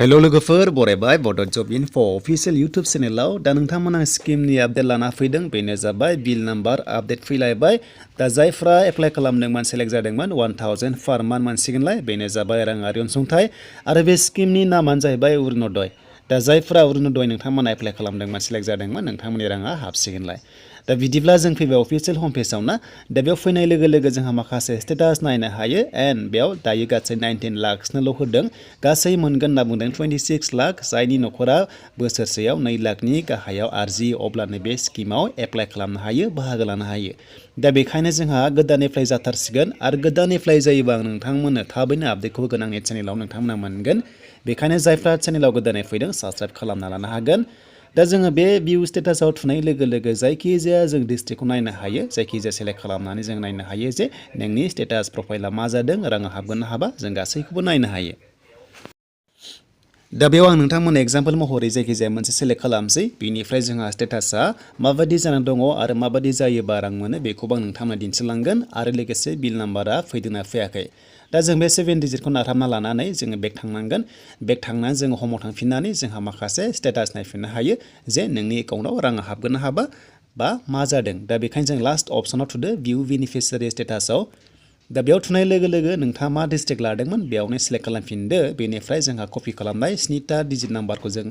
hello लोगोफोर बरायबाय बड जब info official YouTube चेनेलाव दा नोंथांमोना स्किमनि आपडेट लाना फैदों बेनो जाबाय बिल नाम्बार आपडेट फैलायबाय दा जायफ्रा एप्लाइ खालामदोंमोन सेलेक्ट जादोंमोन 1000 पार मान्थ मोनसिगोनलाय बेनो जाबाय राङारि अनसुंथाइ आरो बे स्किमनि नामानो जाहैबाय अरुणोदय दा जायफ्रा अरुणोदय नोंथांमोना एप्लाइ खालामदोंमोन सेलेक्ट जादोंमोन नोंथांमोननि राङा हाबसिगोनलाय दा बिदिब्ला जों फैबाय अफिशियल होम पेजाव ना दा बेयाव फैनाय लोगो लोगो जोंहा माखासे स्टेटास नायनो हायो एन्ड बेयाव दायो गासै 19 लाखसनोल' होदों गासै मोनगोन होनना बुंदों 26 लाख जायनि नखरा बोसोरसेयाव 2 लाखनि गाहायाव आरजियो अब्लानो बे स्किमाव एप्लाइ खालामनो हायो बाहागो लानो हायो दा बेखायनो जोंहा गोदान एप्लाइ जाथारसिगोन आरो गोदान एप्लाइ जायोबा आं नोंथांमोननो थाबैनो आपडेटखौ होगोन आंनि चेनेलाव नोंथांमोना मोनगोन बेखायनो जायफ्रा चेनेलाव गोदानै फैदों साबस्क्राइब खालामना लानो हागोन दा जोङो बे भिउ स्टेटासआव थुनाय लोगो लोगो जायखिजाया जों डिस्ट्रिक्टखौ नायनो हायो जायखिजाया सेलेक्ट खालामनानै जों नायनो हायो जे नोंनि स्टेटास प्रफाइला मा जादों राङा हाबगोन ना हाबा जों गासैखौबो नायनो हायो दा बेयाव आं नोंथांमोननो एग्जाम्पल महरै जायखिजाया मोनसे सेलेक्ट खालामसै बेनिफ्राय जोंहा स्टेटासआ माबायदि जानानै दङ आरो माबायदि जायोबा रां मोनो बेखौबो आं नोंथांमोननो दिन्थिलांगोन आरो लोगोसे बिल नाम्बारा फैदोंना फैयाखै दा जों बे 7 डिजिटखौ नारथाबना लानानै जोङो बेक थांनांगोन बेक थांनानै जोङो हमाव थांफिननानै जोंहा माखासे स्टेटास नायफिननो हायो जे नोंनि एकाउन्टआव राङा हाबगोन ना हाबा बा मा जादों दा बेखायनो जों लास्ट अपसनाव थुदो भिउ बेनिफिसियारि स्टेटासआव दा बेयाव थुनाय लोगो लोगो नोंथाङा मा डिस्ट्रिक्ट लादोंमोन बेयावनो सेलेक्ट खालामफिनदो बेनिफ्राय जोंहा कपि खालामनाय 7टा डिजिट नाम्बारखौ जों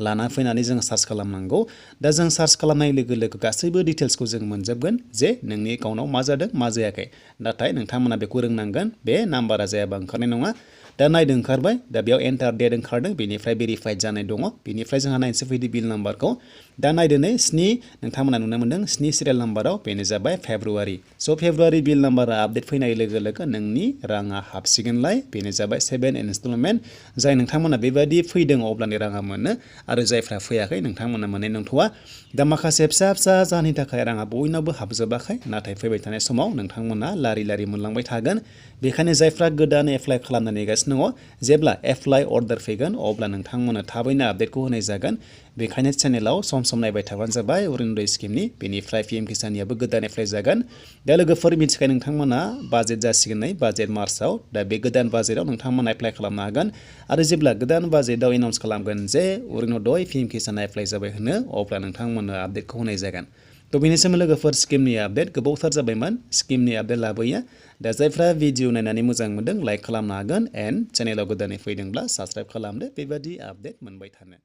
लाना फैनानै जों सार्च खालामनांगौ दा जों सार्च खालामनाय लोगो लोगो गासैबो डिटेल्सखौ जों मोनजोबगोन जे नोंनि एकाउन्टआव मा जादों मा जायाखै नाथाय नोंथांमोना बेखौ रोंनांगोन बे नाम्बारा जायाबा ओंखारनाय नङा दा नायदो ओंखारबाय दा बेयाव एन्टार डेट ओंखारदों बेनिफ्राय भेरिफाइड जानाय दङ बेनिफ्राय जोंहा नायनोसै फैदो बिल नाम्बारखौ दा नायदो नै 7 नोंथांमोना नुनो मोनदों 7 सिरियाल नाम्बाराव बेनो जाबाय फेब्रुवारि स' फेब्रुवारि बिल नाम्बारा आपडेट फैनाय लोगो लोगो नोंनि राङा हाबसिगोनलाय बेनो जाबाय 7 इनस्टलमेन्ट जाय नोंथांमोना बेबायदि फैदों अब्लानो राङा मोनो आरो जायफ्रा फैयाखै नोंथांमोना मोननाय नंथ'वा दा माखासे फिसा फिसा जाहोननि थाखाय राङा बयनावबो हाबजोबाखै नाथाय फैबाय थानाय समाव नोंथांमोना लारि लारि मोनलांबाय थागोन बेखायनो जायफ्रा गोदान एप्लाइ खालामनो नेगासिनो दङ जेब्ला एप्लाइ अर्डार फैगोन अब्ला नोंथांमोना थाबैनो आपडेटखौ होनाय जागोन बेखायनो चेनेलाव सम सम नायबाय थाबानो जाबाय अरुणोदय स्किमनि बेनिफ्राय पिएम किसाननियाबो गोदान एप्लाइ जागोन दा लोगोफोर मिथिखायो नोंथांमोना बाजेट जासिगोन नै बाजेट मार्चआव दा बे गोदान बाजेटआव नोंथांमोना एप्लाइ खालामनो हागोन आरो जेब्ला गोदान बाजेटआव एनाउन्स खालामगोन जे अरुणोदय पिएम किसाना एप्लाइ जाबाय होनो अब्ला नोंथांमोननो आपडेटखौ होनाय जागोन थ' बेनिसिम लोगोफोर स्किमनि आपडेट गोबावथार जाबायमोन स्किमनि आपडेट लाबोयो दा जायफ्रा भिडिअ नायनानै मोजां मोनदों लाइक खालामनो हागोन एन्ड चेनेलाव गोदानै फैदोंब्ला साबस्क्राइब खालामदो बेबायदि आपडेट मोनबाय थानो